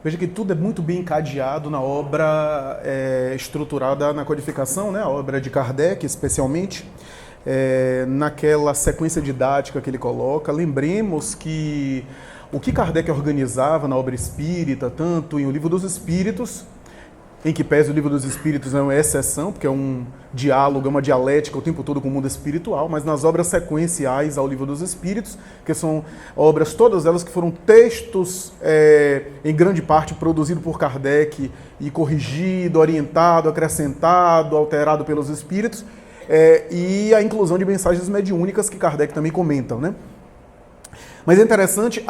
Veja que tudo é muito bem encadeado na obra estruturada na codificação, né? A obra de Kardec, especialmente, naquela sequência didática que ele coloca. Lembremos que o que Kardec organizava na obra espírita, tanto em O Livro dos Espíritos, em que pese o Livro dos Espíritos é uma exceção, porque é um diálogo, é uma dialética o tempo todo com o mundo espiritual, mas nas obras sequenciais ao Livro dos Espíritos, que são obras, todas elas que foram textos, em grande parte, produzidos por Kardec e corrigido, orientado, acrescentado, alterado pelos Espíritos, e a inclusão de mensagens mediúnicas que Kardec também comenta, né? Mas é interessante,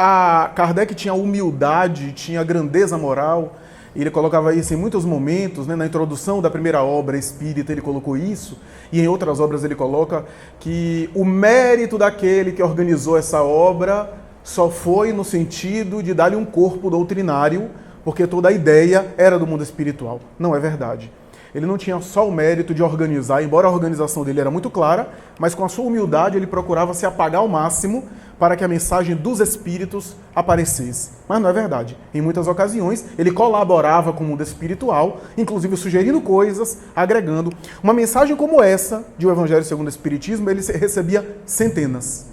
Kardec tinha humildade, tinha grandeza moral. Ele colocava isso em muitos momentos, né? Na introdução da primeira obra espírita ele colocou isso, e em outras obras ele coloca que o mérito daquele que organizou essa obra só foi no sentido de dar-lhe um corpo doutrinário, porque toda a ideia era do mundo espiritual. Não é verdade. Ele não tinha só o mérito de organizar, embora a organização dele era muito clara, mas com a sua humildade ele procurava se apagar ao máximo para que a mensagem dos Espíritos aparecesse. Mas não é verdade. Em muitas ocasiões, ele colaborava com o mundo espiritual, inclusive sugerindo coisas, agregando. Uma mensagem como essa, de O Evangelho segundo o Espiritismo, ele recebia centenas.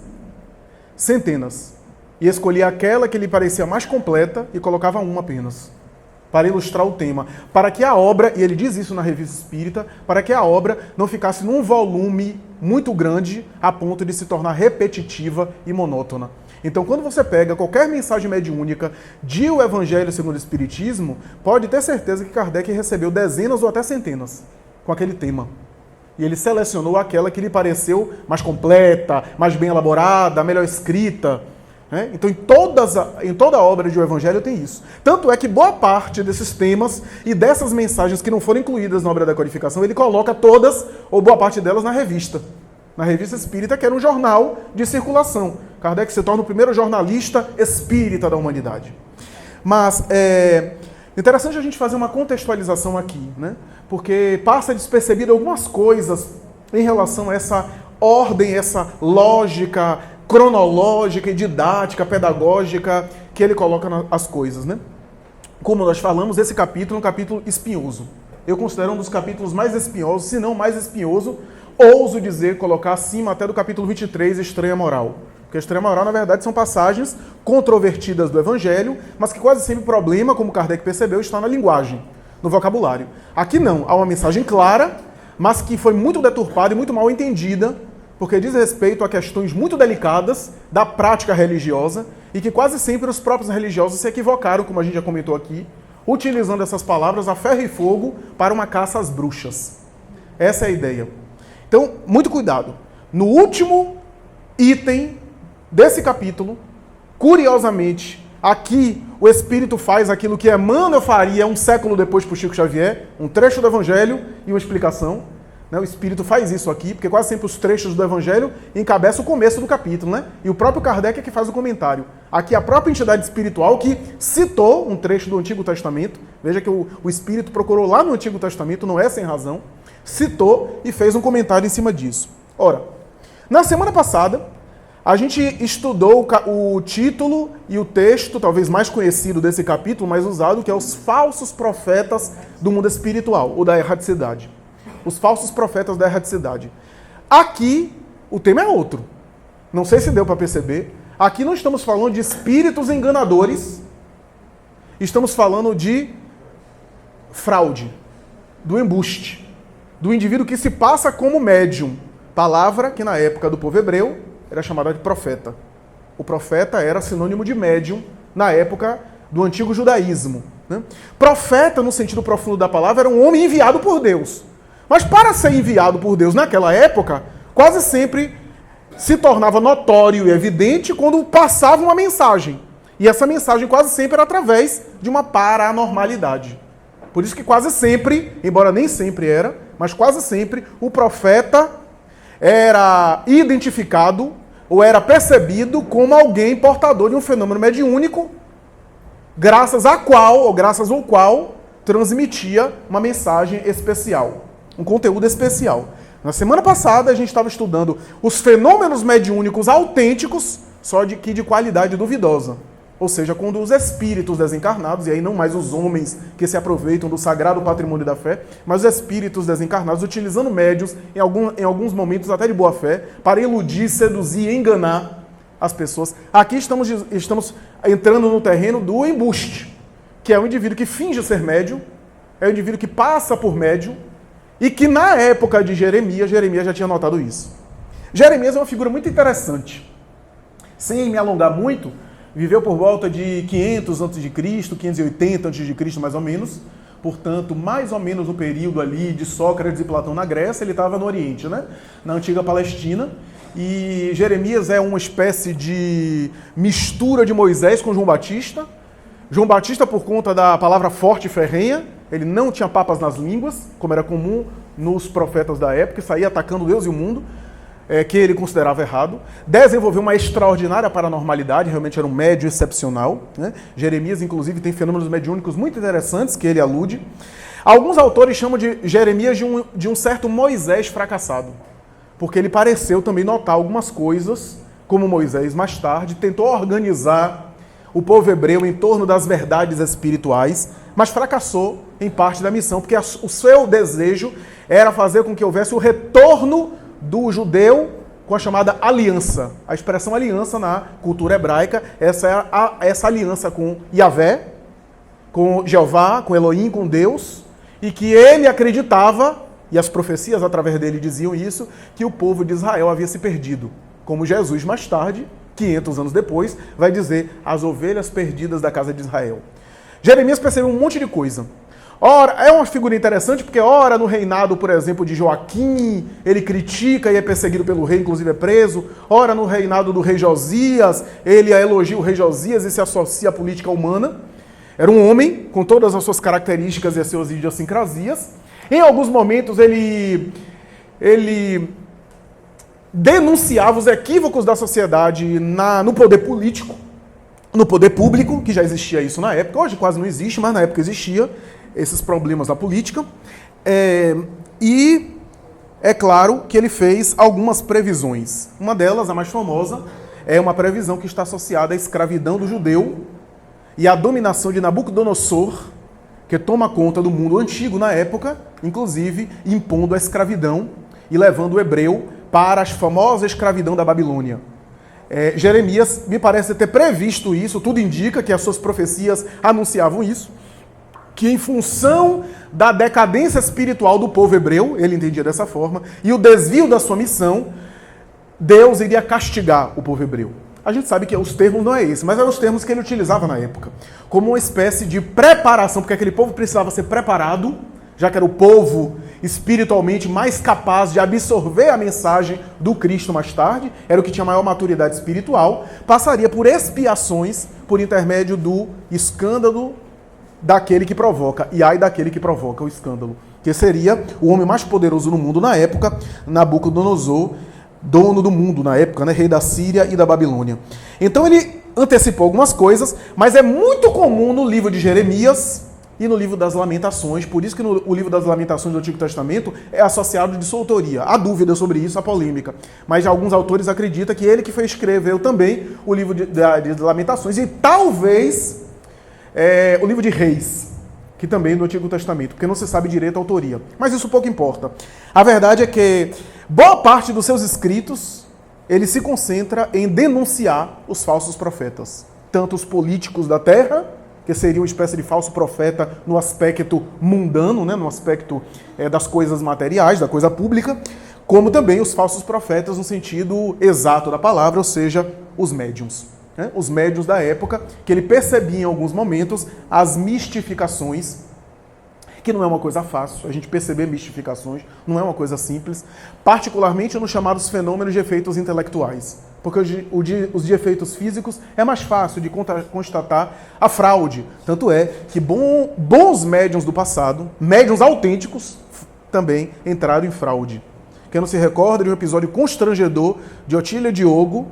Centenas. E escolhia aquela que lhe parecia mais completa e colocava uma apenas, para ilustrar o tema. Para que a obra, e ele diz isso na Revista Espírita, para que a obra não ficasse num volume muito grande a ponto de se tornar repetitiva e monótona. Então, quando você pega qualquer mensagem mediúnica de O Evangelho segundo o Espiritismo, pode ter certeza que Kardec recebeu dezenas ou até centenas com aquele tema. E ele selecionou aquela que lhe pareceu mais completa, mais bem elaborada, melhor escrita. Então, em toda a obra de O Evangelho tem isso. Tanto é que boa parte desses temas e dessas mensagens que não foram incluídas na obra da codificação, ele coloca todas, ou boa parte delas, na Revista Espírita, que era um jornal de circulação. Kardec se torna o primeiro jornalista espírita da humanidade. Mas é interessante a gente fazer uma contextualização aqui, né? Porque passa despercebido algumas coisas em relação a essa ordem, essa lógica cronológica e didática, pedagógica, que ele coloca as coisas, né? Como nós falamos, esse capítulo é um capítulo espinhoso. Eu considero um dos capítulos mais espinhosos, se não mais espinhoso, ouso dizer, colocar acima até do capítulo 23, Estranha Moral. Porque Estranha Moral, na verdade, são passagens controvertidas do Evangelho, mas que quase sempre o problema, como Kardec percebeu, está na linguagem, no vocabulário. Aqui não, há uma mensagem clara, mas que foi muito deturpada e muito mal entendida, porque diz respeito a questões muito delicadas da prática religiosa e que quase sempre os próprios religiosos se equivocaram, como a gente já comentou aqui, utilizando essas palavras a ferro e fogo para uma caça às bruxas. Essa é a ideia. Então, muito cuidado. No último item desse capítulo, curiosamente, aqui o Espírito faz aquilo que Emmanuel faria um século depois para o Chico Xavier, um trecho do Evangelho e uma explicação. O Espírito faz isso aqui, porque quase sempre os trechos do Evangelho encabeçam o começo do capítulo, né? E o próprio Kardec é que faz o comentário. Aqui a própria entidade espiritual que citou um trecho do Antigo Testamento, veja que o Espírito procurou lá no Antigo Testamento, não é sem razão, citou e fez um comentário em cima disso. Ora, na semana passada, a gente estudou o título e o texto, talvez mais conhecido desse capítulo, mais usado, que é os falsos profetas do mundo espiritual, ou da erraticidade. Os falsos profetas da erraticidade. Aqui, o tema é outro. Não sei se deu para perceber. Aqui não estamos falando de espíritos enganadores. Estamos falando de fraude, do embuste, do indivíduo que se passa como médium. Palavra que na época do povo hebreu era chamada de profeta. O profeta era sinônimo de médium na época do antigo judaísmo, né? Profeta, no sentido profundo da palavra, era um homem enviado por Deus. Mas para ser enviado por Deus naquela época, quase sempre se tornava notório e evidente quando passava uma mensagem. E essa mensagem quase sempre era através de uma paranormalidade. Por isso que quase sempre, embora nem sempre era, mas quase sempre o profeta era identificado ou era percebido como alguém portador de um fenômeno mediúnico, graças ao qual transmitia uma mensagem especial. Um conteúdo especial. Na semana passada a gente estava estudando os fenômenos mediúnicos autênticos, só que de qualidade duvidosa. Ou seja, quando os espíritos desencarnados, e aí não mais os homens que se aproveitam do sagrado patrimônio da fé, mas os espíritos desencarnados utilizando médiuns, em alguns momentos até de boa fé, para iludir, seduzir e enganar as pessoas. Aqui estamos entrando no terreno do embuste, que é o indivíduo que finge ser médium, é o indivíduo que passa por médium, e que na época de Jeremias já tinha notado isso. Jeremias é uma figura muito interessante. Sem me alongar muito, viveu por volta de 500 a.C., 580 a.C., mais ou menos. Portanto, mais ou menos no período ali de Sócrates e Platão na Grécia, ele estava no Oriente, né? Na antiga Palestina. E Jeremias é uma espécie de mistura de Moisés com João Batista. João Batista, por conta da palavra forte e ferrenha, ele não tinha papas nas línguas, como era comum nos profetas da época, e saía atacando Deus e o mundo, que ele considerava errado. Desenvolveu uma extraordinária paranormalidade, realmente era um médium excepcional, né? Jeremias, inclusive, tem fenômenos mediúnicos muito interessantes que ele alude. Alguns autores chamam de Jeremias de um certo Moisés fracassado, porque ele pareceu também notar algumas coisas, como Moisés mais tarde tentou organizar o povo hebreu em torno das verdades espirituais, mas fracassou em parte da missão, porque o seu desejo era fazer com que houvesse o retorno do judeu com a chamada aliança. A expressão aliança na cultura hebraica, essa aliança com Yahvé, com Jeová, com Elohim, com Deus, e que ele acreditava, e as profecias através dele diziam isso, que o povo de Israel havia se perdido. Como Jesus mais tarde, 500 anos depois, vai dizer as ovelhas perdidas da casa de Israel. Jeremias percebeu um monte de coisa. Ora, é uma figura interessante porque ora no reinado, por exemplo, de Joaquim, ele critica e é perseguido pelo rei, inclusive é preso. Ora no reinado do rei Josias, ele elogia o rei Josias e se associa à política humana. Era um homem com todas as suas características e as suas idiosincrasias. Em alguns momentos ele denunciava os equívocos da sociedade no poder político, no poder público, que já existia isso na época. Hoje quase não existe, mas na época existia esses problemas da política. E é claro que ele fez algumas previsões. Uma delas, a mais famosa, é uma previsão que está associada à escravidão do judeu e à dominação de Nabucodonosor, que toma conta do mundo antigo na época, inclusive impondo a escravidão e levando o hebreu para a famosa escravidão da Babilônia. Jeremias me parece ter previsto isso, tudo indica que as suas profecias anunciavam isso, que em função da decadência espiritual do povo hebreu, ele entendia dessa forma, e o desvio da sua missão, Deus iria castigar o povo hebreu. A gente sabe que os termos não é esse, mas eram os termos que ele utilizava na época, como uma espécie de preparação, porque aquele povo precisava ser preparado, já que era o povo espiritualmente mais capaz de absorver a mensagem do Cristo mais tarde, era o que tinha maior maturidade espiritual, passaria por expiações por intermédio do escândalo daquele que provoca, e ai daquele que provoca o escândalo, que seria o homem mais poderoso no mundo na época, Nabucodonosor, dono do mundo na época, né, rei da Síria e da Babilônia. Então ele antecipou algumas coisas, mas é muito comum no livro de Jeremias e no livro das Lamentações, por isso que o livro das Lamentações do Antigo Testamento é associado de sua autoria. Há dúvida sobre isso, há polêmica, mas alguns autores acreditam que ele que escreveu também o livro de Lamentações e talvez o livro de Reis, que também é do Antigo Testamento, porque não se sabe direito a autoria. Mas isso pouco importa. A verdade é que boa parte dos seus escritos, ele se concentra em denunciar os falsos profetas, tanto os políticos da terra, que seria uma espécie de falso profeta no aspecto mundano, né, no aspecto das coisas materiais, da coisa pública, como também os falsos profetas no sentido exato da palavra, ou seja, os médiuns. Né, os médiuns da época, que ele percebia em alguns momentos as mistificações, que não é uma coisa fácil, a gente perceber mistificações não é uma coisa simples, particularmente nos chamados fenômenos de efeitos intelectuais. Porque os de efeitos físicos é mais fácil de constatar a fraude. Tanto é que bons médiuns do passado, médiuns autênticos, também entraram em fraude. Quem não se recorda de um episódio constrangedor de Otília Diogo,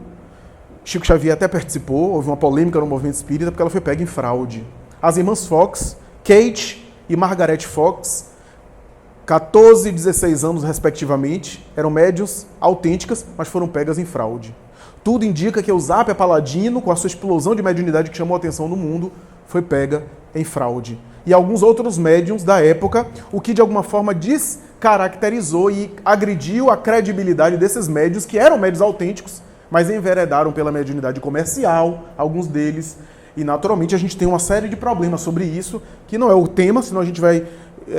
Chico Xavier até participou, houve uma polêmica no movimento espírita porque ela foi pega em fraude. As irmãs Fox, Kate e Margaret Fox, 14 e 16 anos, respectivamente, eram médiuns autênticas, mas foram pegas em fraude. Tudo indica que Eusápia Paladino, com a sua explosão de mediunidade que chamou a atenção no mundo, foi pega em fraude. E alguns outros médiuns da época, o que de alguma forma descaracterizou e agrediu a credibilidade desses médiuns, que eram médiuns autênticos, mas enveredaram pela mediunidade comercial, alguns deles. E naturalmente a gente tem uma série de problemas sobre isso, que não é o tema, senão a gente vai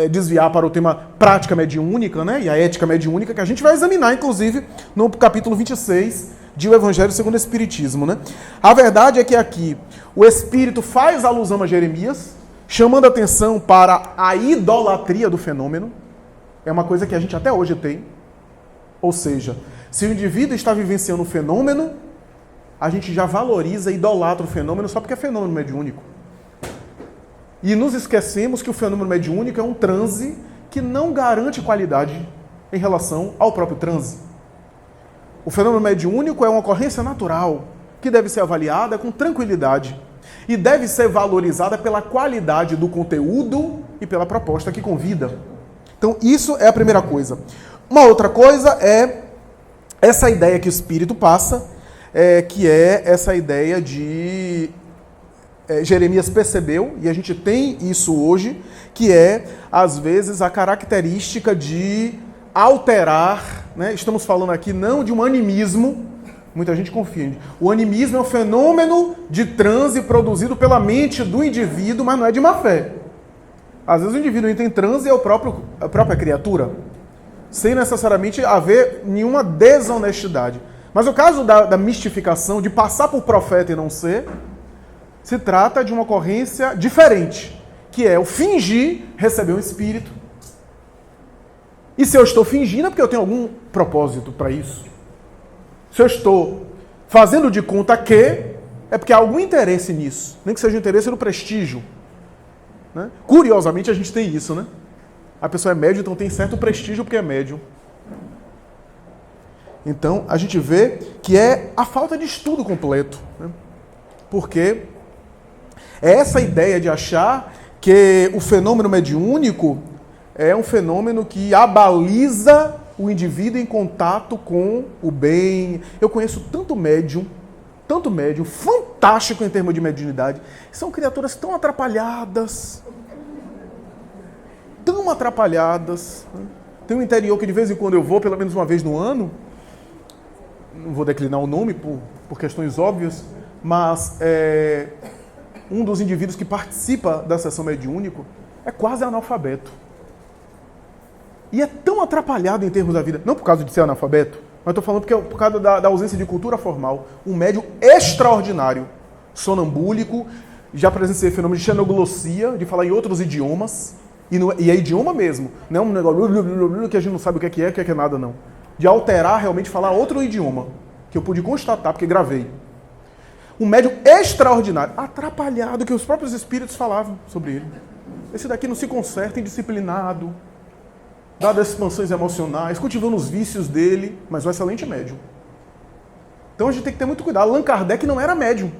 desviar para o tema prática mediúnica, né? E a ética mediúnica, que a gente vai examinar, inclusive, no capítulo 26 de O Evangelho segundo o Espiritismo, né? A verdade é que aqui o Espírito faz alusão a Jeremias, chamando a atenção para a idolatria do fenômeno. É uma coisa que a gente até hoje tem. Ou seja, se o indivíduo está vivenciando o fenômeno, a gente já valoriza e idolatra o fenômeno só porque é fenômeno mediúnico. E nos esquecemos que o fenômeno mediúnico é um transe que não garante qualidade em relação ao próprio transe. O fenômeno mediúnico é uma ocorrência natural que deve ser avaliada com tranquilidade e deve ser valorizada pela qualidade do conteúdo e pela proposta que convida. Então, isso é a primeira coisa. Uma outra coisa é essa ideia que o Espírito passa, que é essa ideia de... Jeremias percebeu, e a gente tem isso hoje, que é, às vezes, a característica de alterar, né? Estamos falando aqui não de um animismo, muita gente confunde. O animismo é um fenômeno de transe produzido pela mente do indivíduo, mas não é de má fé. Às vezes o indivíduo entra em transe e é a própria criatura, sem necessariamente haver nenhuma desonestidade. Mas o caso da mistificação, de passar por profeta e não ser, se trata de uma ocorrência diferente, que é o fingir receber um espírito. E se eu estou fingindo é porque eu tenho algum propósito para isso. Se eu estou fazendo de conta que, é porque há algum interesse nisso. Nem que seja o interesse no prestígio. Né? Curiosamente, a gente tem isso, né? A pessoa é médium, então tem certo prestígio porque é médium. Então, a gente vê que é a falta de estudo completo. Né? Porque é essa ideia de achar que o fenômeno mediúnico é um fenômeno que abaliza o indivíduo em contato com o bem. Eu conheço tanto médium, fantástico em termos de mediunidade. São criaturas tão atrapalhadas. Tem um interior que de vez em quando eu vou, pelo menos uma vez no ano. Não vou declinar o nome por questões óbvias, mas um dos indivíduos que participa da sessão mediúnica é quase analfabeto. E é tão atrapalhado em termos da vida, não por causa de ser analfabeto, mas estou falando porque é por causa da ausência de cultura formal. Um médium extraordinário, sonambúlico, já presenciei fenômeno de xenoglossia, de falar em outros idiomas, e é idioma mesmo, não é um negócio que a gente não sabe o que é nada, não. De alterar, realmente falar outro idioma, que eu pude constatar, porque gravei. Um médium extraordinário, atrapalhado, que os próprios espíritos falavam sobre ele. Esse daqui não se conserta, indisciplinado, dado as expansões emocionais, cultivando os vícios dele, mas um excelente médium. Então a gente tem que ter muito cuidado. Allan Kardec não era médium.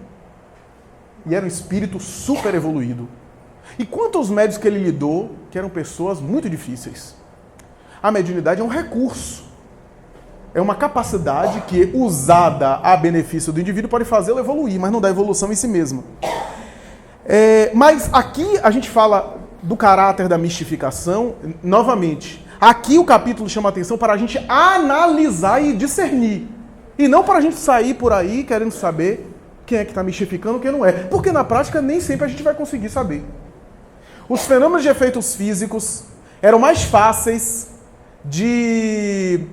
E era um espírito super evoluído. E quantos médiuns que ele lidou, que eram pessoas muito difíceis. A mediunidade é um recurso. É uma capacidade que, usada a benefício do indivíduo, pode fazê-lo evoluir, mas não dá evolução em si mesma. Mas aqui a gente fala do caráter da mistificação, novamente. Aqui o capítulo chama a atenção para a gente analisar e discernir. E não para a gente sair por aí querendo saber quem é que está mistificando e quem não é. Porque na prática nem sempre a gente vai conseguir saber. Os fenômenos de efeitos físicos eram mais fáceis de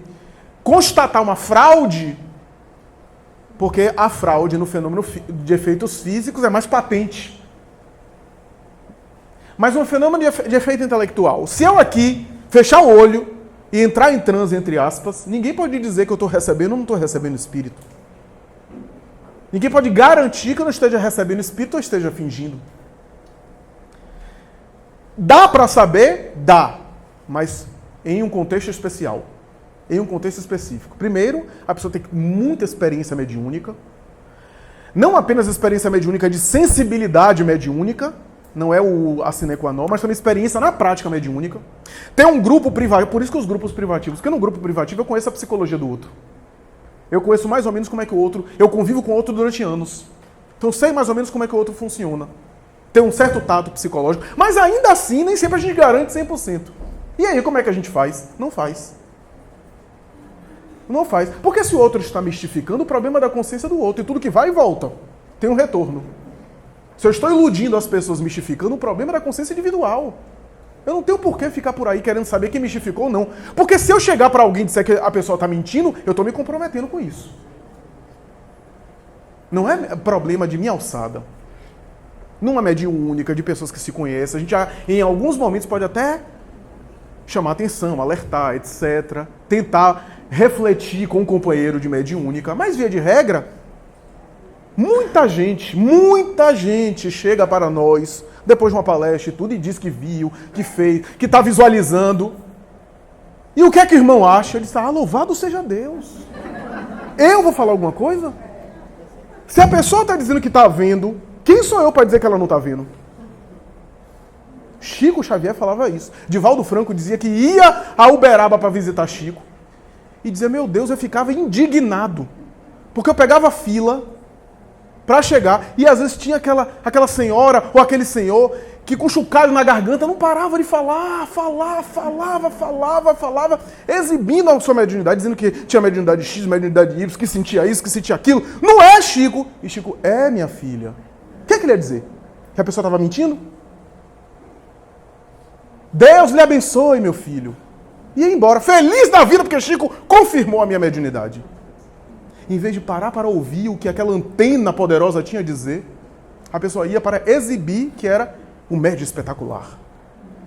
constatar uma fraude, porque a fraude no fenômeno de efeitos físicos é mais patente. Mas um fenômeno de efeito intelectual, se eu aqui fechar o olho e entrar em transe, entre aspas, ninguém pode dizer que eu estou recebendo ou não estou recebendo espírito. Ninguém pode garantir que eu não esteja recebendo espírito ou esteja fingindo. Dá para saber? Dá. Mas em um contexto especial. Em um contexto específico. Primeiro, a pessoa tem muita experiência mediúnica. Não apenas experiência mediúnica de sensibilidade mediúnica, não é a sine qua non, mas também experiência na prática mediúnica. Tem um grupo privativo, por isso que os grupos privativos, porque no grupo privativo eu conheço a psicologia do outro. Eu conheço mais ou menos como é que o outro, eu convivo com o outro durante anos. Então sei mais ou menos como é que o outro funciona. Tem um certo tato psicológico, mas ainda assim nem sempre a gente garante 100%. E aí como é que a gente faz? Não faz. Não faz. Porque se o outro está mistificando, o problema é da consciência do outro. E tudo que vai e volta tem um retorno. Se eu estou iludindo as pessoas mistificando, o problema é da consciência individual. Eu não tenho por que ficar por aí querendo saber quem mistificou ou não. Porque se eu chegar para alguém e disser que a pessoa está mentindo, eu estou me comprometendo com isso. Não é problema de minha alçada. Numa mediúnica, de pessoas que se conhecem, a gente já, em alguns momentos, pode até chamar atenção, alertar, etc. Tentar refletir com um companheiro de mediúnica. Mas, via de regra, muita gente chega para nós, depois de uma palestra e tudo, e diz que viu, que fez, que está visualizando. E o que é que o irmão acha? Ele diz, louvado seja Deus. Eu vou falar alguma coisa? Se a pessoa está dizendo que está vendo, quem sou eu para dizer que ela não está vendo? Chico Xavier falava isso. Divaldo Franco dizia que ia a Uberaba para visitar Chico. E dizia, meu Deus, eu ficava indignado. Porque eu pegava fila para chegar, e às vezes tinha aquela senhora ou aquele senhor que com chocalho na garganta não parava de falava, exibindo a sua mediunidade, dizendo que tinha mediunidade X, mediunidade Y, que sentia isso, que sentia aquilo. Não é Chico! E Chico, minha filha. O que é que ele ia dizer? Que a pessoa estava mentindo? Deus lhe abençoe, meu filho. E ia embora, feliz da vida, porque Chico confirmou a minha mediunidade. Em vez de parar para ouvir o que aquela antena poderosa tinha a dizer, a pessoa ia para exibir que era um médium espetacular.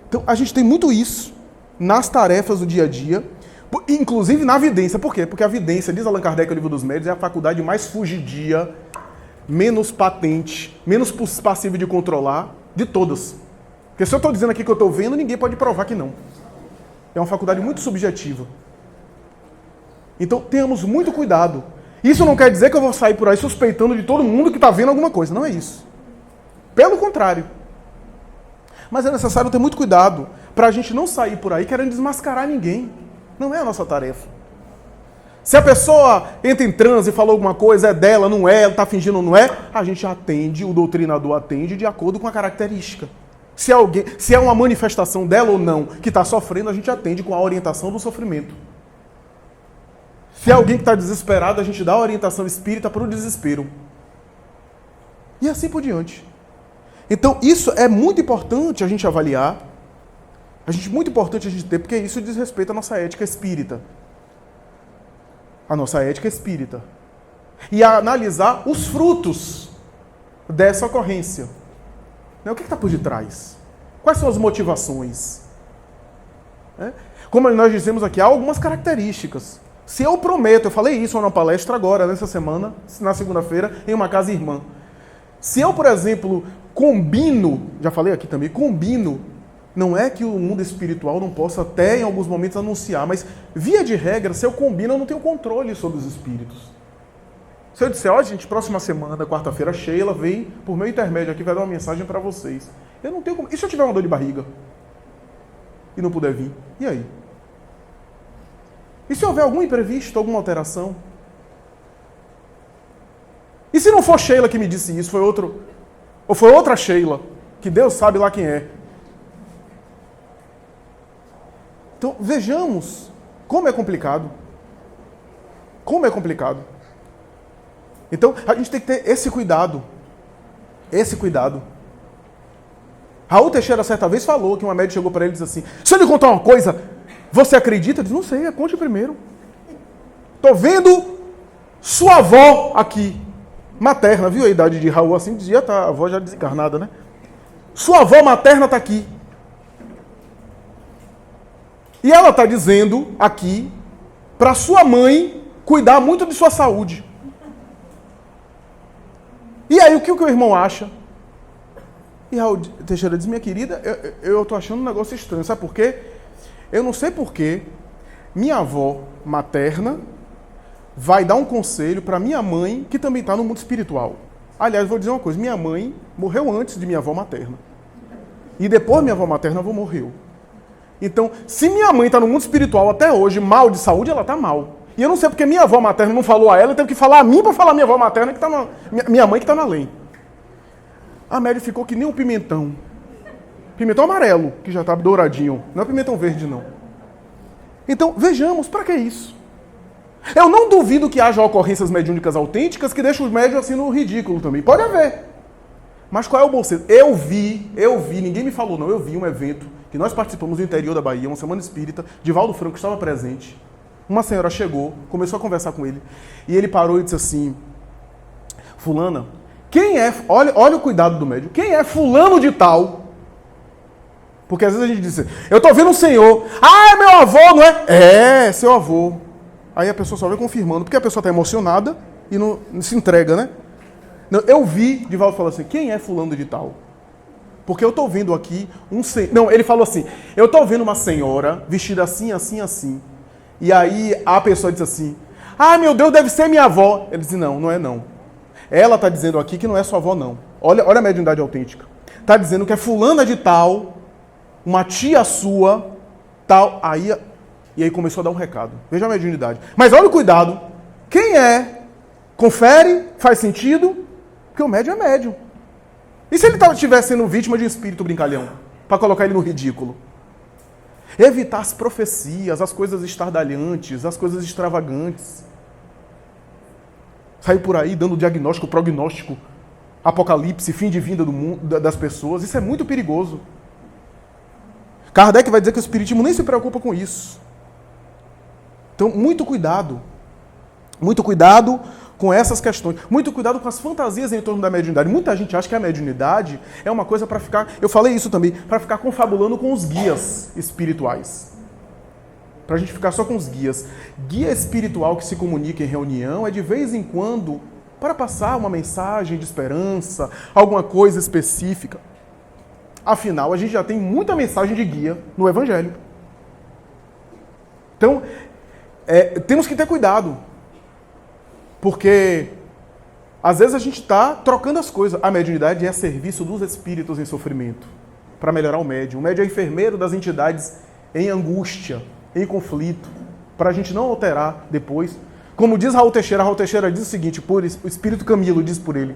Então, a gente tem muito isso nas tarefas do dia a dia, inclusive na vidência. Por quê? Porque a vidência, diz Allan Kardec, o Livro dos Médiuns, é a faculdade mais fugidia, menos patente, menos passível de controlar de todas. Porque se eu estou dizendo aqui que eu estou vendo, ninguém pode provar que não. É uma faculdade muito subjetiva. Então, tenhamos muito cuidado. Isso não quer dizer que eu vou sair por aí suspeitando de todo mundo que está vendo alguma coisa. Não é isso. Pelo contrário. Mas é necessário ter muito cuidado para a gente não sair por aí querendo desmascarar ninguém. Não é a nossa tarefa. Se a pessoa entra em transe e falou alguma coisa, é dela, não é, ela está fingindo, não é, a gente atende, o doutrinador atende de acordo com a característica. Se é uma manifestação dela ou não que está sofrendo, a gente atende com a orientação do sofrimento. Se é alguém que está desesperado, a gente dá a orientação espírita para o desespero. E assim por diante. Então, isso é muito importante a gente avaliar, muito importante a gente ter, porque isso diz respeito à nossa ética espírita. A nossa ética espírita. E a analisar os frutos dessa ocorrência. O que está por detrás? Quais são as motivações? Como nós dizemos aqui, há algumas características. Se eu prometo, eu falei isso numa palestra agora, nessa semana, na segunda-feira, em uma casa irmã. Se eu, por exemplo, combino, já falei aqui também, não é que o mundo espiritual não possa até em alguns momentos anunciar, mas via de regra, se eu combino, eu não tenho controle sobre os espíritos. Se eu disser, gente, próxima semana, quarta-feira, Sheila vem, por meu intermédio aqui, vai dar uma mensagem para vocês. Eu não tenho como. E se eu tiver uma dor de barriga? E não puder vir? E aí? E se houver algum imprevisto, alguma alteração? E se não for Sheila que me disse isso, ou foi outra Sheila, que Deus sabe lá quem é? Então, vejamos como é complicado. Como é complicado. Então, a gente tem que ter esse cuidado. Esse cuidado. Raul Teixeira, certa vez, falou que uma médica chegou para ele e disse assim, se eu lhe contar uma coisa, você acredita? Ele disse, não sei, conte primeiro. Estou vendo sua avó aqui, materna, viu a idade de Raul assim? Dizia, tá, a avó já desencarnada, né? Sua avó materna está aqui. E ela está dizendo aqui para sua mãe cuidar muito de sua saúde. E aí, o que o irmão acha? E Raul Teixeira diz, minha querida, eu estou achando um negócio estranho. Sabe por quê? Eu não sei por quê. Minha avó materna vai dar um conselho para minha mãe, que também está no mundo espiritual. Aliás, vou dizer uma coisa. Minha mãe morreu antes de minha avó materna. E depois minha avó materna morreu. Então, se minha mãe está no mundo espiritual até hoje, mal de saúde, ela está mal. E eu não sei porque minha avó materna não falou a ela, teve que falar a mim para falar a minha avó materna, que tá minha mãe que está na além. A média ficou que nem um pimentão. Pimentão amarelo, que já está douradinho. Não é pimentão verde, não. Então, vejamos, para que isso? Eu não duvido que haja ocorrências mediúnicas autênticas que deixam os médios assim no ridículo também. Pode haver. Mas qual é o bom senso? Eu vi, ninguém me falou não, eu vi um evento que nós participamos no interior da Bahia, uma semana espírita, Divaldo Franco estava presente. Uma senhora chegou, começou a conversar com ele, e ele parou e disse assim, fulana, quem é, olha o cuidado do médium, quem é fulano de tal? Porque às vezes a gente diz, eu estou vendo um senhor, é meu avô, não é? É, seu avô. Aí a pessoa só vai confirmando, porque a pessoa está emocionada e não se entrega, né? Eu vi, Divaldo falou assim, quem é fulano de tal? Porque eu estou vendo aqui um senhor... Não, ele falou assim, eu estou vendo uma senhora vestida assim, assim, assim. E aí a pessoa disse assim, meu Deus, deve ser minha avó. Ele disse, não é não. Ela está dizendo aqui que não é sua avó, não. Olha a mediunidade autêntica. Está dizendo que é fulana de tal, uma tia sua, tal. E aí começou a dar um recado. Veja a mediunidade. Mas olha o cuidado. Quem é? Confere? Faz sentido? Porque o médium é médium. E se ele estivesse sendo vítima de um espírito brincalhão? Para colocar ele no ridículo? Evitar as profecias, as coisas estardalhantes, as coisas extravagantes. Sair por aí dando diagnóstico, prognóstico, apocalipse, fim de vinda do mundo, das pessoas. Isso é muito perigoso. Kardec vai dizer que o espiritismo nem se preocupa com isso. Então, muito cuidado. Muito cuidado com essas questões. Muito cuidado com as fantasias em torno da mediunidade. Muita gente acha que a mediunidade é uma coisa para ficar... Eu falei isso também. Para ficar confabulando com os guias espirituais. Para a gente ficar só com os guias. Guia espiritual que se comunica em reunião é de vez em quando para passar uma mensagem de esperança, alguma coisa específica. Afinal, a gente já tem muita mensagem de guia no Evangelho. Então, temos que ter cuidado. Porque, às vezes, a gente está trocando as coisas. A mediunidade é a serviço dos espíritos em sofrimento, para melhorar o médium. O médium é enfermeiro das entidades em angústia, em conflito, para a gente não alterar depois. Como diz Raul Teixeira diz o seguinte, o espírito Camilo diz por ele.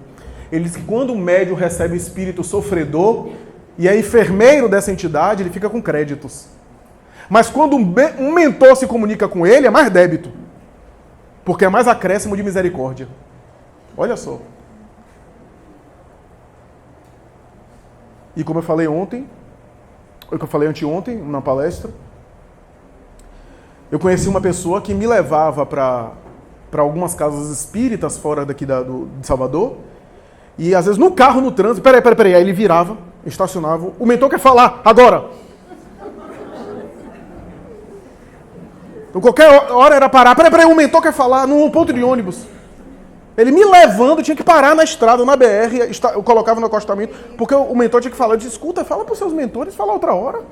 Ele diz que quando o médium recebe o espírito sofredor e é enfermeiro dessa entidade, ele fica com créditos. Mas quando um mentor se comunica com ele, é mais débito. Porque é mais acréscimo de misericórdia. Olha só. E como eu falei anteontem, na palestra, eu conheci uma pessoa que me levava para algumas casas espíritas fora daqui de Salvador, e às vezes no carro, no trânsito, peraí, aí ele virava, estacionava, o mentor quer falar, agora! Então qualquer hora era parar, peraí, o mentor quer falar, num ponto de ônibus. Ele me levando, tinha que parar na estrada, na BR, eu colocava no acostamento, porque o mentor tinha que falar, eu disse, escuta, fala para os seus mentores, fala outra hora.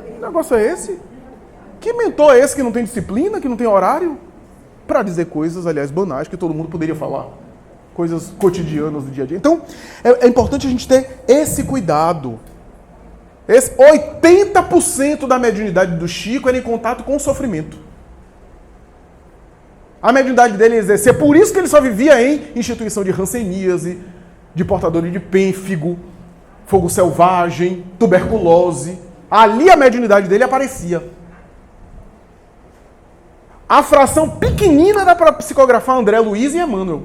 Que negócio é esse? Que mentor é esse que não tem disciplina, que não tem horário? Para dizer coisas, aliás, banais, que todo mundo poderia falar. Coisas cotidianas do dia a dia. Então, é importante a gente ter esse cuidado. 80% da mediunidade do Chico era em contato com o sofrimento. A mediunidade dele exercia. Por isso que ele só vivia em instituição de hanseníase, de portador de pênfigo, fogo selvagem, tuberculose. Ali a mediunidade dele aparecia. A fração pequenina era para psicografar André Luiz e Emmanuel.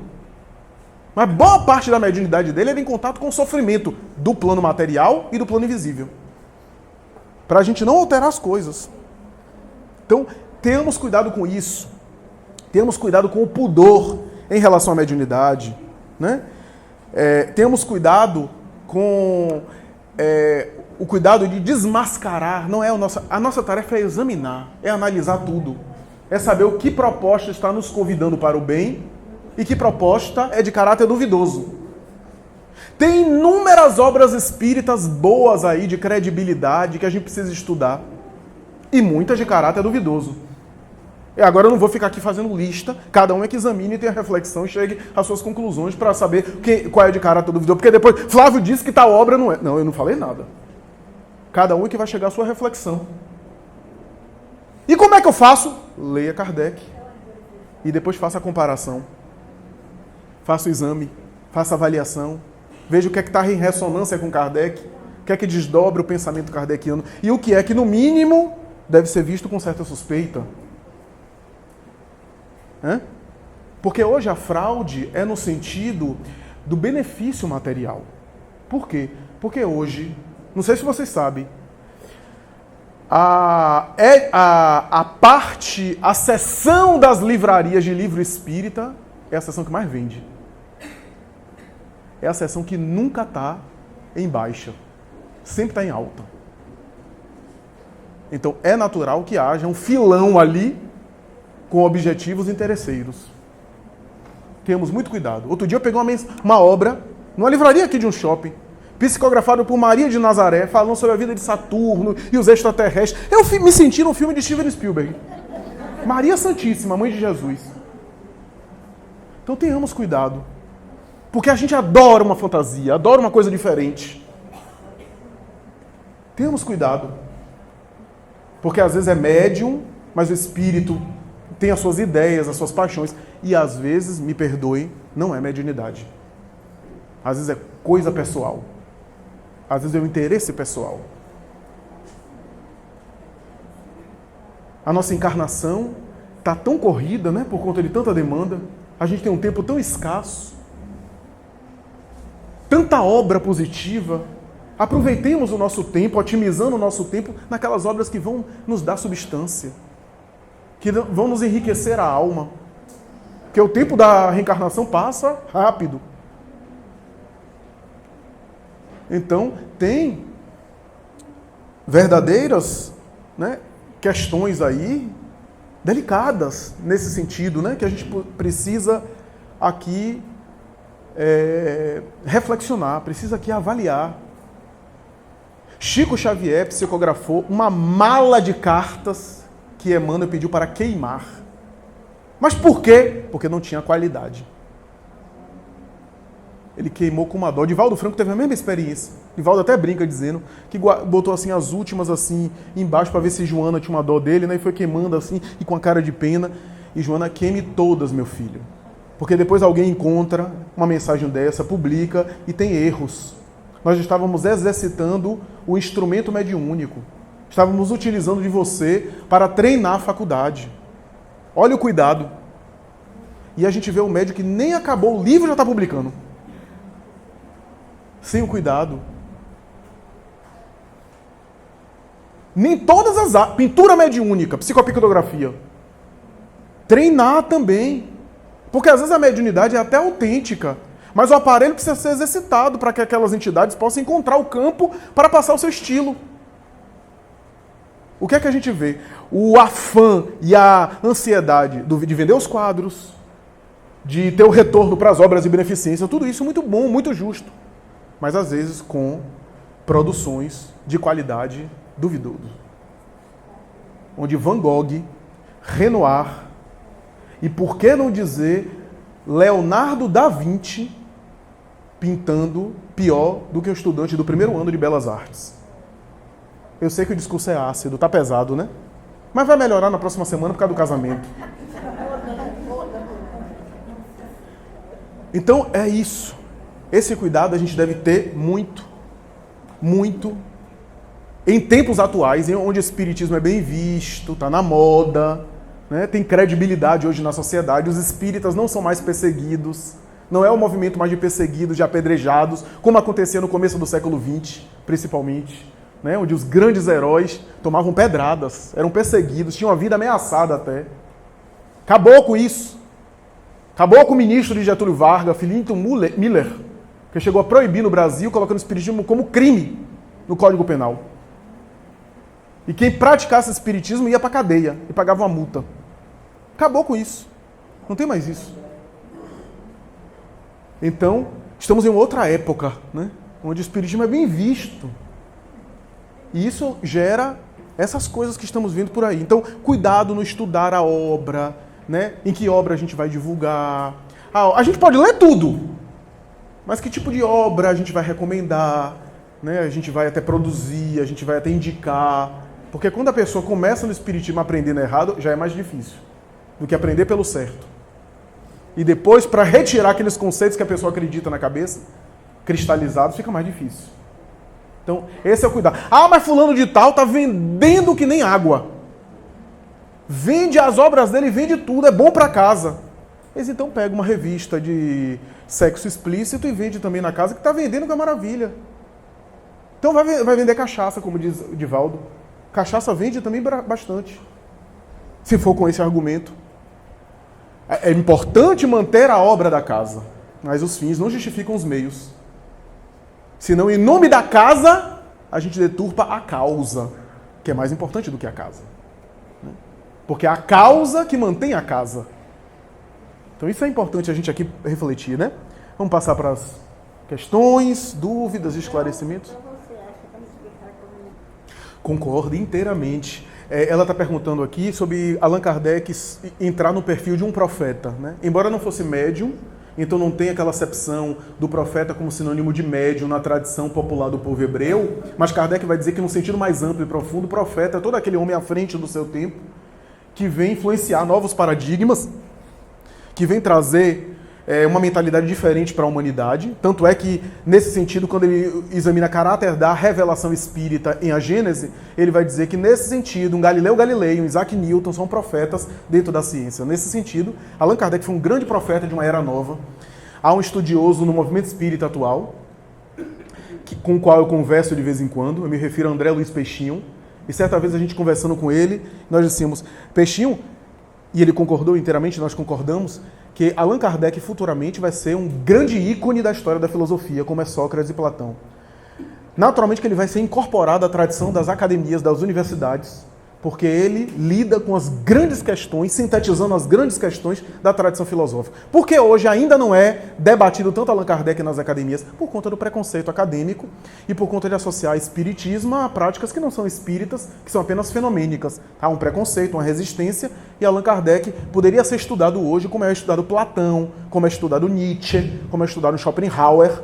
Mas boa parte da mediunidade dele era em contato com o sofrimento do plano material e do plano invisível. Para a gente não alterar as coisas. Então, tenhamos cuidado com isso. Tenhamos cuidado com o pudor em relação à mediunidade. Né? Tenhamos cuidado com o cuidado de desmascarar. Não é a nossa tarefa é examinar, é analisar tudo. É saber o que proposta está nos convidando para o bem e que proposta é de caráter duvidoso. Tem inúmeras obras espíritas boas aí, de credibilidade, que a gente precisa estudar. E muitas de caráter duvidoso. E agora eu não vou ficar aqui fazendo lista, cada um é que examine, tenha reflexão e chegue às suas conclusões para saber qual é de caráter duvidoso. Porque depois, Flávio disse que tal obra não é. Não, eu não falei nada. Cada um que vai chegar à sua reflexão. E como é que eu faço? Leia Kardec. E depois faça a comparação. Faça o exame. Faça a avaliação. Veja o que é que está em ressonância com Kardec. O que é que desdobra o pensamento kardeciano. E o que é que, no mínimo, deve ser visto com certa suspeita. Porque hoje a fraude é no sentido do benefício material. Por quê? Porque hoje, não sei se vocês sabem, a seção das livrarias de livro espírita é a seção que mais vende. É a seção que nunca está em baixa. Sempre está em alta. Então é natural que haja um filão ali com objetivos interesseiros. Temos muito cuidado. Outro dia eu peguei uma obra, numa livraria aqui de um shopping, psicografado por Maria de Nazaré, falando sobre a vida de Saturno e os extraterrestres. Eu me senti num filme de Steven Spielberg. Maria Santíssima, Mãe de Jesus. Então tenhamos cuidado. Porque a gente adora uma fantasia, adora uma coisa diferente. Tenhamos cuidado. Porque às vezes é médium, mas o espírito tem as suas ideias, as suas paixões. E às vezes, me perdoem, não é mediunidade. Às vezes é coisa pessoal. Às vezes é um interesse pessoal. A nossa encarnação está tão corrida, né, por conta de tanta demanda. A gente tem um tempo tão escasso. Tanta obra positiva. Aproveitemos o nosso tempo, otimizando o nosso tempo naquelas obras que vão nos dar substância. Que vão nos enriquecer a alma. Porque o tempo da reencarnação passa rápido. Então, tem verdadeiras, né, questões aí delicadas nesse sentido, né, que a gente precisa aqui reflexionar, precisa aqui avaliar. Chico Xavier psicografou uma mala de cartas que Emmanuel pediu para queimar. Mas por quê? Porque não tinha qualidade. Ele queimou com uma dó. Divaldo Franco teve a mesma experiência. Divaldo até brinca dizendo que botou assim as últimas assim embaixo para ver se Joana tinha uma dó dele, né? E foi queimando assim e com a cara de pena. E Joana, queime todas, meu filho. Porque depois alguém encontra uma mensagem dessa, publica e tem erros. Nós estávamos exercitando o instrumento mediúnico. Estávamos utilizando de você para treinar a faculdade. Olha o cuidado. E a gente vê o médium que nem acabou o livro já está publicando. Sem o cuidado. Nem todas as artes. Pintura mediúnica, psicopictografia. Treinar também. Porque às vezes a mediunidade é até autêntica. Mas o aparelho precisa ser exercitado para que aquelas entidades possam encontrar o campo para passar o seu estilo. O que é que a gente vê? O afã e a ansiedade de vender os quadros, de ter o retorno para as obras de beneficência, tudo isso muito bom, muito justo. Mas às vezes com produções de qualidade duvidosa. Onde Van Gogh, Renoir e, por que não dizer, Leonardo da Vinci pintando pior do que o estudante do primeiro ano de Belas Artes. Eu sei que o discurso é ácido, tá pesado, né? Mas vai melhorar na próxima semana por causa do casamento. Então é isso. Esse cuidado a gente deve ter muito, muito. Em tempos atuais, onde o espiritismo é bem visto, está na moda, né? Tem credibilidade hoje na sociedade, os espíritas não são mais perseguidos, não é o movimento mais de perseguidos, de apedrejados, como acontecia no começo do século XX, principalmente, né? Onde os grandes heróis tomavam pedradas, eram perseguidos, tinham a vida ameaçada até. Acabou com isso. Acabou com o ministro de Getúlio Vargas, Filinto Miller, que chegou a proibir no Brasil, colocando o espiritismo como crime no Código Penal. E quem praticasse espiritismo ia para a cadeia e pagava uma multa. Acabou com isso. Não tem mais isso. Então, estamos em outra época, né? Onde o espiritismo é bem visto. E isso gera essas coisas que estamos vendo por aí. Então, cuidado no estudar a obra, né? Em que obra a gente vai divulgar. A gente pode ler tudo, mas que tipo de obra a gente vai recomendar? né? A gente vai até produzir, a gente vai até indicar. Porque quando a pessoa começa no espiritismo aprendendo errado, já é mais difícil do que aprender pelo certo. E depois, para retirar aqueles conceitos que a pessoa acredita na cabeça, cristalizados, fica mais difícil. Então, esse é o cuidado. Ah, mas fulano de tal tá vendendo que nem água. Vende as obras dele, vende tudo, é bom para casa. Eles então pegam uma revista de sexo explícito e vende também na casa, que está vendendo, que é maravilha. Então vai vender cachaça, como diz o Divaldo. Cachaça vende também bastante. Se for com esse argumento. É importante manter a obra da casa, mas os fins não justificam os meios. Senão, em nome da casa, a gente deturpa a causa, que é mais importante do que a casa. Porque é a causa que mantém a casa. Então isso é importante a gente aqui refletir, né? Vamos passar para as questões, dúvidas, esclarecimentos? Concordo inteiramente. Ela está perguntando aqui sobre Allan Kardec entrar no perfil de um profeta, né? Embora não fosse médium, então não tem aquela acepção do profeta como sinônimo de médium na tradição popular do povo hebreu, mas Kardec vai dizer que no sentido mais amplo e profundo, o profeta é todo aquele homem à frente do seu tempo, que vem influenciar novos paradigmas, que vem trazer uma mentalidade diferente para a humanidade. Tanto é que, nesse sentido, quando ele examina caráter da revelação espírita em A Gênese, ele vai dizer que, nesse sentido, um Galileu Galilei, um Isaac Newton são profetas dentro da ciência. Nesse sentido, Allan Kardec foi um grande profeta de uma era nova. Há um estudioso no movimento espírita atual, com o qual eu converso de vez em quando, eu me refiro a André Luiz Peixinho, e certa vez a gente conversando com ele, nós dissemos, Peixinho, e ele concordou inteiramente, nós concordamos, que Allan Kardec futuramente vai ser um grande ícone da história da filosofia, como é Sócrates e Platão. Naturalmente que ele vai ser incorporado à tradição das academias, das universidades, porque ele lida com as grandes questões, sintetizando as grandes questões da tradição filosófica. Porque hoje ainda não é debatido tanto Allan Kardec nas academias, por conta do preconceito acadêmico e por conta de associar espiritismo a práticas que não são espíritas, que são apenas fenomênicas. Há um preconceito, uma resistência, e Allan Kardec poderia ser estudado hoje como é estudado Platão, como é estudado Nietzsche, como é estudado Schopenhauer,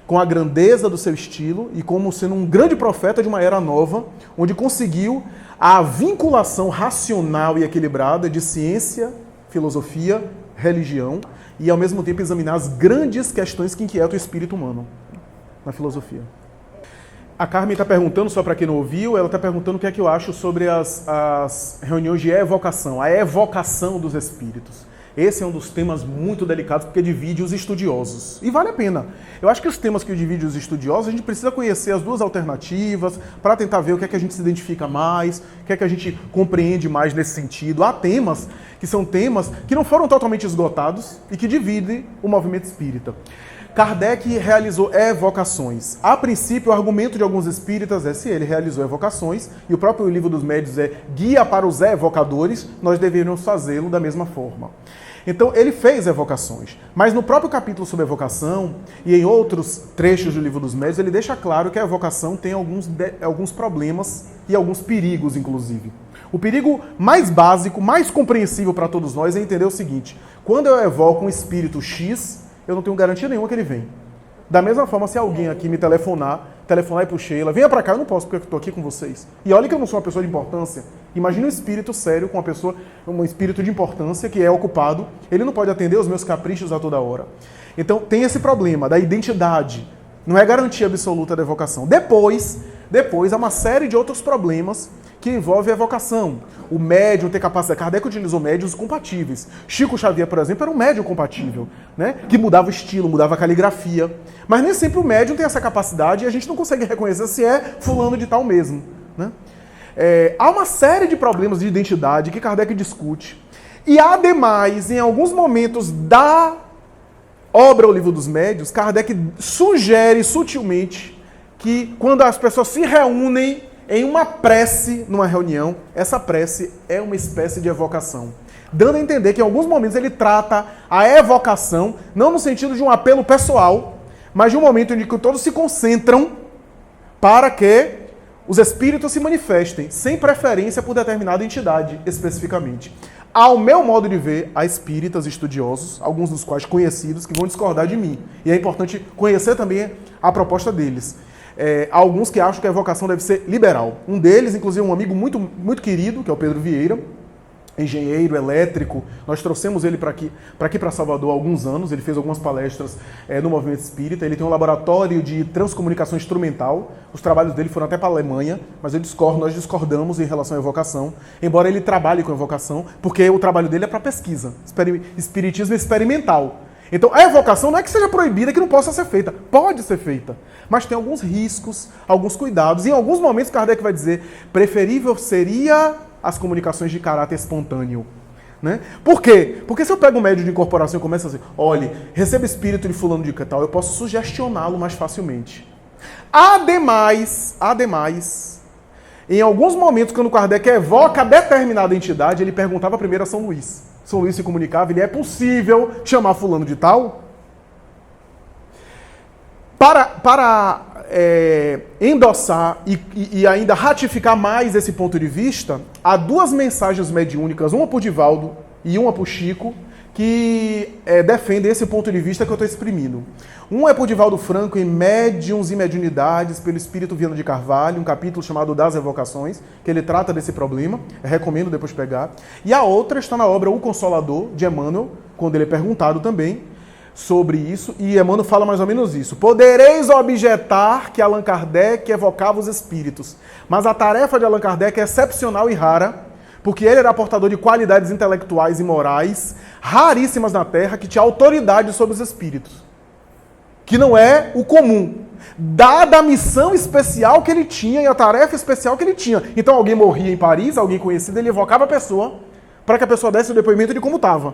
com a grandeza do seu estilo e como sendo um grande profeta de uma era nova, onde conseguiu a vinculação racional e equilibrada de ciência, filosofia, religião e, ao mesmo tempo, examinar as grandes questões que inquietam o espírito humano na filosofia. A Carmen está perguntando, só para quem não ouviu, ela está perguntando o que é que eu acho sobre as reuniões de evocação, a evocação dos espíritos. Esse é um dos temas muito delicados porque divide os estudiosos. E vale a pena. Eu acho que os temas que dividem os estudiosos, a gente precisa conhecer as duas alternativas para tentar ver o que é que a gente se identifica mais, o que é que a gente compreende mais nesse sentido. Há temas que são temas que não foram totalmente esgotados e que dividem o movimento espírita. Kardec realizou evocações. A princípio, o argumento de alguns espíritas é se ele realizou evocações, e o próprio Livro dos Médiuns é guia para os evocadores, nós deveríamos fazê-lo da mesma forma. Então, ele fez evocações. Mas no próprio capítulo sobre evocação, e em outros trechos do Livro dos Médiuns, ele deixa claro que a evocação tem alguns problemas e alguns perigos, inclusive. O perigo mais básico, mais compreensível para todos nós é entender o seguinte: quando eu evoco um espírito X, eu não tenho garantia nenhuma que ele vem. Da mesma forma, se alguém aqui me telefonar e pro Sheila, venha pra cá, eu não posso porque eu tô aqui com vocês. E olha que eu não sou uma pessoa de importância. Imagina um espírito sério com uma pessoa, um espírito de importância que é ocupado, ele não pode atender os meus caprichos a toda hora. Então tem esse problema da identidade. Não é garantia absoluta da evocação. Depois há uma série de outros problemas que envolvem a evocação. O médium ter capacidade. Kardec utilizou médiuns compatíveis. Chico Xavier, por exemplo, era um médium compatível, né? Que mudava o estilo, mudava a caligrafia. Mas nem sempre o médium tem essa capacidade e a gente não consegue reconhecer se é fulano de tal mesmo, né? Há uma série de problemas de identidade que Kardec discute. E, ademais, em alguns momentos da obra O Livro dos Médiuns, Kardec sugere sutilmente que quando as pessoas se reúnem em uma prece, numa reunião, essa prece é uma espécie de evocação. Dando a entender que em alguns momentos ele trata a evocação, não no sentido de um apelo pessoal, mas de um momento em que todos se concentram para que os espíritos se manifestem, sem preferência por determinada entidade, especificamente. Ao meu modo de ver, há espíritas estudiosos, alguns dos quais conhecidos, que vão discordar de mim. E é importante conhecer também a proposta deles. Há alguns que acham que a evocação deve ser liberal. Um deles, inclusive, um amigo muito, muito querido, que é o Pedro Vieira, engenheiro elétrico. Nós trouxemos ele para aqui para Salvador há alguns anos. Ele fez algumas palestras no Movimento Espírita. Ele tem um laboratório de transcomunicação instrumental. Os trabalhos dele foram até para a Alemanha, mas nós discordamos em relação à evocação, embora ele trabalhe com evocação, porque o trabalho dele é para pesquisa, espiritismo experimental. Então, a evocação não é que seja proibida, que não possa ser feita. Pode ser feita. Mas tem alguns riscos, alguns cuidados. E em alguns momentos, Kardec vai dizer, preferível seria as comunicações de caráter espontâneo. Né? Por quê? Porque se eu pego um médium de incorporação e começo assim, olha, receba espírito de fulano de tal, eu posso sugestioná-lo mais facilmente. Ademais, em alguns momentos, quando Kardec evoca determinada entidade, ele perguntava primeiro a São Luís. São Luís se comunicava, ele é possível chamar fulano de tal? Para endossar e ainda ratificar mais esse ponto de vista, há duas mensagens mediúnicas, uma por Divaldo e uma por Chico, que defendem esse ponto de vista que eu estou exprimindo. Um é por Divaldo Franco, em Médiuns e Mediunidades, pelo Espírito Viana de Carvalho, um capítulo chamado Das Evocações, que ele trata desse problema, eu recomendo depois pegar. E a outra está na obra O Consolador, de Emmanuel, quando ele é perguntado também sobre isso, e Emmanuel fala mais ou menos isso. Podereis objetar que Allan Kardec evocava os espíritos, mas a tarefa de Allan Kardec é excepcional e rara, porque ele era portador de qualidades intelectuais e morais raríssimas na Terra, que tinha autoridade sobre os espíritos, que não é o comum, dada a missão especial que ele tinha e a tarefa especial que ele tinha. Então alguém morria em Paris, alguém conhecido, ele evocava a pessoa para que a pessoa desse o depoimento de como estava.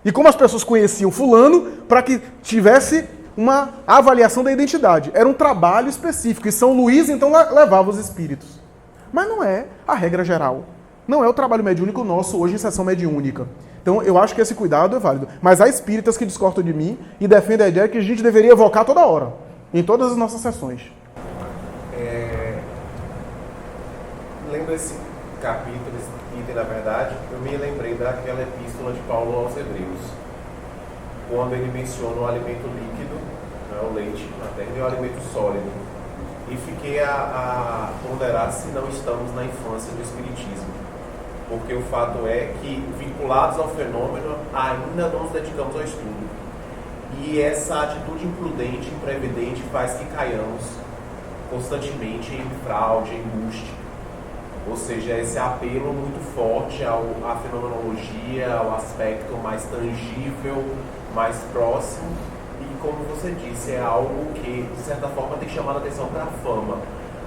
E como as pessoas conheciam fulano, para que tivesse uma avaliação da identidade. Era um trabalho específico, e São Luís então levava os espíritos. Mas não é a regra geral. Não é o trabalho mediúnico nosso hoje em sessão mediúnica. Então eu acho que esse cuidado é válido. Mas há espíritas que discordam de mim e defendem a ideia que a gente deveria evocar toda hora, em todas as nossas sessões. Lendo esse capítulo, esse item, na verdade, eu me lembrei daquela epístola de Paulo aos Hebreus, quando ele menciona o alimento líquido, né, o leite materno, e o alimento sólido. E fiquei a ponderar se não estamos na infância do Espiritismo. Porque o fato é que, vinculados ao fenômeno, ainda não nos dedicamos ao estudo. E essa atitude imprudente, imprevidente, faz que caiamos constantemente em fraude, em embuste. Ou seja, esse apelo muito forte à fenomenologia, ao aspecto mais tangível, mais próximo. E, como você disse, é algo que, de certa forma, tem chamado a atenção para a fama.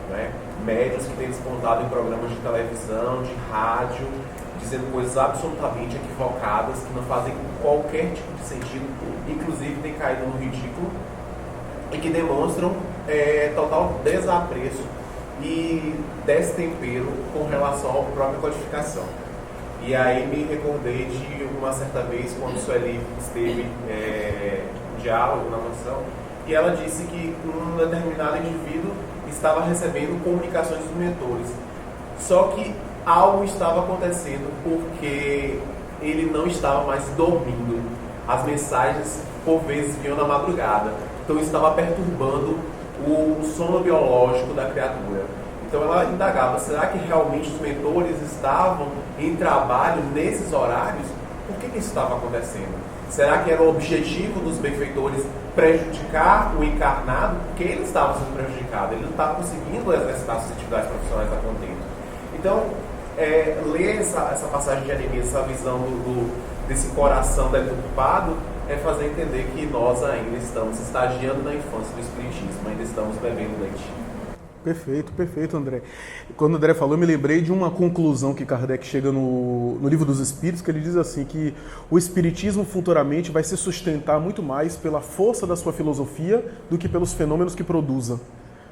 Né? Médios que têm despontado em programas de televisão, de rádio, dizendo coisas absolutamente equivocadas, que não fazem qualquer tipo de sentido, inclusive têm caído no ridículo, e que demonstram total desapreço e destempero com relação à própria codificação. E aí me recordei de uma certa vez, quando Sueli esteve em diálogo na mansão, e ela disse que um determinado indivíduo estava recebendo comunicações dos mentores. Só que algo estava acontecendo porque ele não estava mais dormindo. As mensagens, por vezes, vinham na madrugada. Então, isso estava perturbando o sono biológico da criatura. Então, ela indagava, será que realmente os mentores estavam em trabalho nesses horários? Por que isso estava acontecendo? Será que era o objetivo dos benfeitores prejudicar o encarnado? Porque ele estava sendo prejudicado, ele não estava conseguindo exercitar suas atividades profissionais a contento. Então, ler essa passagem de Jeremias, essa visão desse coração deturpado, é fazer entender que nós ainda estamos estagiando na infância do Espiritismo, ainda estamos bebendo leite. Perfeito, perfeito, André. Quando o André falou, eu me lembrei de uma conclusão que Kardec chega no Livro dos Espíritos, que ele diz assim, que o Espiritismo futuramente vai se sustentar muito mais pela força da sua filosofia do que pelos fenômenos que produza.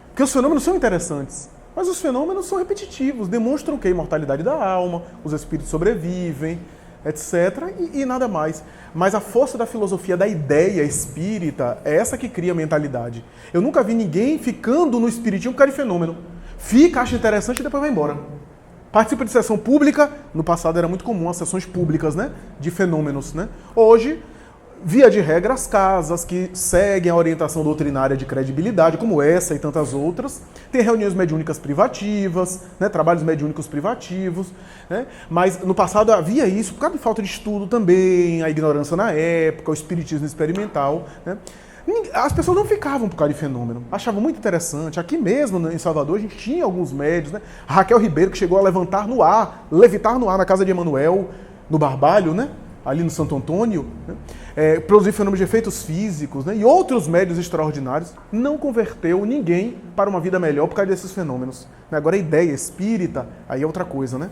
Porque os fenômenos são interessantes, mas os fenômenos são repetitivos, demonstram que a imortalidade da alma, os espíritos sobrevivem, etc. E nada mais. Mas a força da filosofia, da ideia espírita, é essa que cria a mentalidade. Eu nunca vi ninguém ficando no espiritismo por causa de fenômeno. Fica, acha interessante e depois vai embora. Participa de sessão pública. No passado era muito comum as sessões públicas, né? De fenômenos, né? Hoje, via de regra, as casas que seguem a orientação doutrinária de credibilidade, como essa e tantas outras, tem reuniões mediúnicas privativas, né, trabalhos mediúnicos privativos, né, mas no passado havia isso por causa de falta de estudo também, a ignorância na época, o espiritismo experimental, né. As pessoas não ficavam por causa de fenômeno, achavam muito interessante. Aqui mesmo, em Salvador, a gente tinha alguns médios, né, a Raquel Ribeiro, que chegou a levitar no ar na casa de Emanuel, no Barbalho, né, ali no Santo Antônio, né, produzir fenômenos de efeitos físicos, né, e outros médios extraordinários, não converteu ninguém para uma vida melhor por causa desses fenômenos. Agora a ideia espírita, aí é outra coisa, né?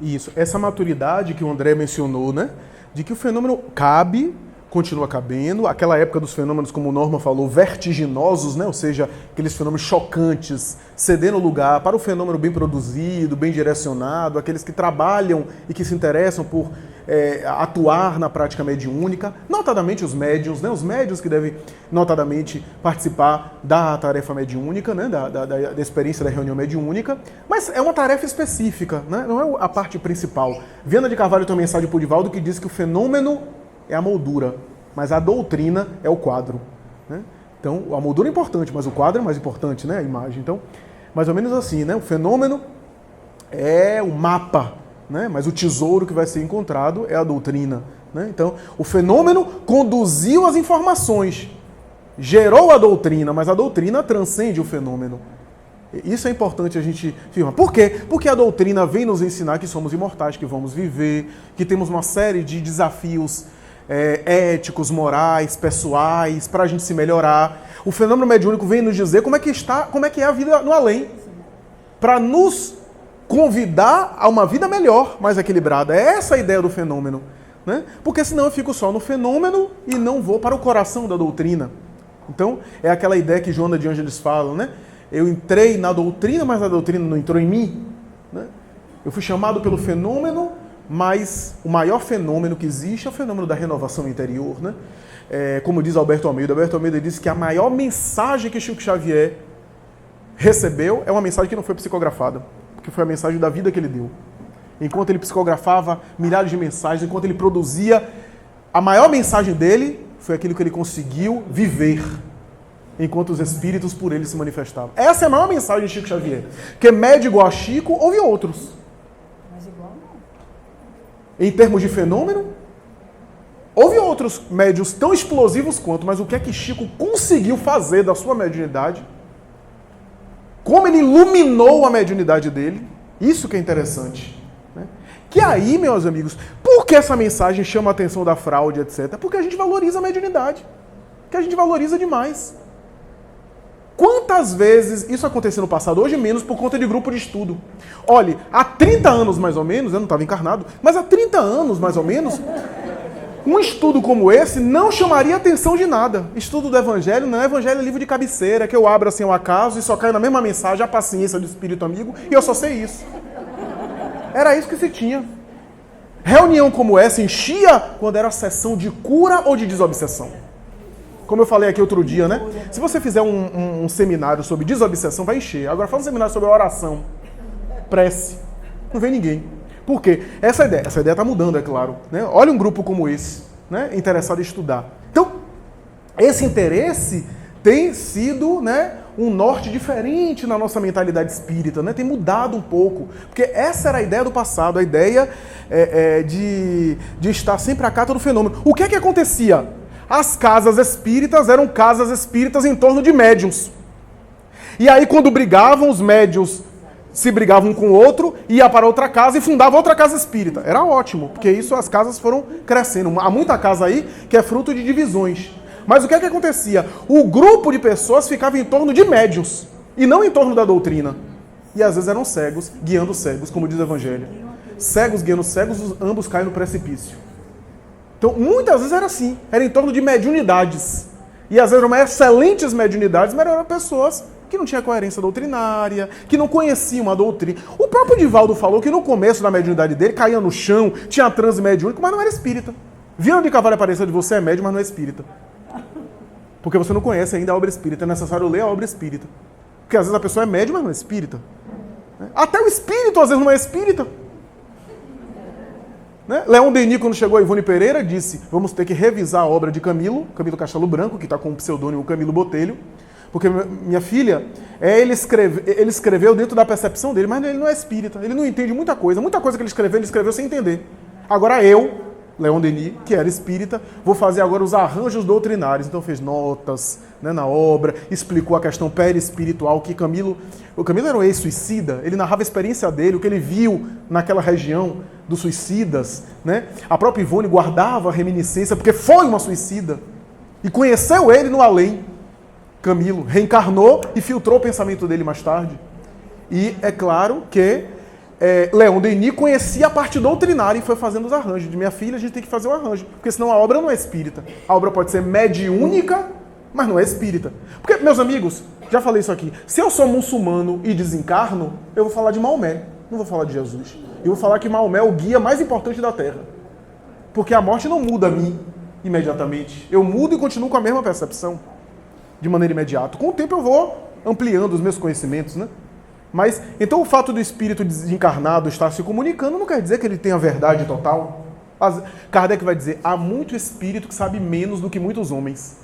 Isso, essa maturidade que o André mencionou, né, de que o fenômeno cabe, continua cabendo, aquela época dos fenômenos, como o Norma falou, vertiginosos, né, ou seja, aqueles fenômenos chocantes, cedendo lugar para o fenômeno bem produzido, bem direcionado, aqueles que trabalham e que se interessam por atuar na prática mediúnica, notadamente os médiuns, né, os médiuns que devem notadamente participar da tarefa mediúnica, né, da experiência da reunião mediúnica, mas é uma tarefa específica, né, não é a parte principal. Viana de Carvalho tem uma mensagem para o Divaldo que diz que o fenômeno é a moldura, mas a doutrina é o quadro, né? Então, a moldura é importante, mas o quadro é mais importante, né, a imagem. Então, mais ou menos assim, né, o fenômeno é o mapa, né, mas o tesouro que vai ser encontrado é a doutrina, né? Então, o fenômeno conduziu as informações, gerou a doutrina, mas a doutrina transcende o fenômeno. Isso é importante a gente afirmar. Por quê? Porque a doutrina vem nos ensinar que somos imortais, que vamos viver, que temos uma série de desafios éticos, morais, pessoais, para a gente se melhorar. O fenômeno mediúnico vem nos dizer como é que é a vida no além, para nos convidar a uma vida melhor, mais equilibrada. É essa a ideia do fenômeno, né? Porque senão eu fico só no fenômeno e não vou para o coração da doutrina. Então, é aquela ideia que Joana de Ângeles fala, né? Eu entrei na doutrina, mas a doutrina não entrou em mim, né? Eu fui chamado pelo fenômeno, mas o maior fenômeno que existe é o fenômeno da renovação interior, né? Como diz Alberto Almeida disse que a maior mensagem que Chico Xavier recebeu é uma mensagem que não foi psicografada, porque foi a mensagem da vida que ele deu. Enquanto ele psicografava milhares de mensagens, enquanto ele produzia, a maior mensagem dele foi aquilo que ele conseguiu viver, enquanto os espíritos por ele se manifestavam. Essa é a maior mensagem de Chico Xavier. Que médio igual a Chico, houve outros. Mas igual não. Em termos de fenômeno, houve outros médios tão explosivos quanto, mas o que é que Chico conseguiu fazer da sua mediunidade? Como ele iluminou a mediunidade dele? Isso que é interessante, né? Que aí, meus amigos, por que essa mensagem chama a atenção da fraude, etc? Porque a gente valoriza a mediunidade. Que a gente valoriza demais. Quantas vezes isso aconteceu no passado? Hoje menos por conta de grupo de estudo. Olhe, há 30 anos mais ou menos, eu não estava encarnado, mas há 30 anos mais ou menos, um estudo como esse não chamaria atenção de nada. Estudo do Evangelho não é Evangelho, é livro de cabeceira, que eu abro assim ao acaso e só cai na mesma mensagem, a paciência do Espírito Amigo, e eu só sei isso. Era isso que se tinha. Reunião como essa enchia quando era sessão de cura ou de desobsessão. Como eu falei aqui outro dia, né? Se você fizer um seminário sobre desobsessão, vai encher. Agora fala um seminário sobre oração, prece. Não vem ninguém. Por quê? Essa ideia está mudando, é claro, né? Olha um grupo como esse, né, interessado em estudar. Então, esse interesse tem sido, né, um norte diferente na nossa mentalidade espírita, né? Tem mudado um pouco. Porque essa era a ideia do passado, a ideia de estar sempre à cata do fenômeno. O que é que acontecia? As casas espíritas eram casas espíritas em torno de médiuns. E aí, quando brigavam, os médiuns se brigavam um com o outro, ia para outra casa e fundava outra casa espírita. Era ótimo, porque isso as casas foram crescendo. Há muita casa aí que é fruto de divisões. Mas o que é que acontecia? O grupo de pessoas ficava em torno de médiuns, e não em torno da doutrina. E às vezes eram cegos, guiando cegos, como diz o Evangelho. Cegos guiando cegos, ambos caem no precipício. Então, muitas vezes era assim, era em torno de mediunidades. E às vezes eram excelentes mediunidades, mas eram pessoas que não tinham coerência doutrinária, que não conheciam a doutrina. O próprio Divaldo falou que no começo da mediunidade dele, caía no chão, tinha transe mediúnico, mas não era espírita. Viana de Carvalho apareceu de você é médium, mas não é espírita. Porque você não conhece ainda a obra espírita, é necessário ler a obra espírita. Porque às vezes a pessoa é médium, mas não é espírita. Até o espírito às vezes não é espírita. Né? Leon Denis, quando chegou a Ivone Pereira, disse: vamos ter que revisar a obra de Camilo Castelo Branco, que está com o pseudônimo Camilo Botelho, porque, minha filha, ele escreveu dentro da percepção dele, mas ele não é espírita, ele não entende muita coisa que ele escreveu sem entender. Agora eu, Leon Denis, que era espírita, vou fazer agora os arranjos doutrinários. Então fez notas, né, na obra, explicou a questão perispiritual, que o Camilo era um ex-suicida, ele narrava a experiência dele, o que ele viu naquela região dos suicidas, né? A própria Ivone guardava a reminiscência, porque foi uma suicida, e conheceu ele no além. Camilo reencarnou e filtrou o pensamento dele mais tarde. E é claro que Leon Denis conhecia a parte doutrinária e foi fazendo os arranjos. De minha filha, a gente tem que fazer o arranjo, porque senão a obra não é espírita. A obra pode ser mediúnica, mas não é espírita. Porque, meus amigos, já falei isso aqui, se eu sou muçulmano e desencarno, eu vou falar de Maomé, não vou falar de Jesus. Eu vou falar que Maomé é o guia mais importante da Terra. Porque a morte não muda a mim imediatamente. Eu mudo e continuo com a mesma percepção, de maneira imediata. Com o tempo eu vou ampliando os meus conhecimentos, né? Mas, então o fato do espírito desencarnado estar se comunicando não quer dizer que ele tenha a verdade total. Kardec vai dizer, há muito espírito que sabe menos do que muitos homens.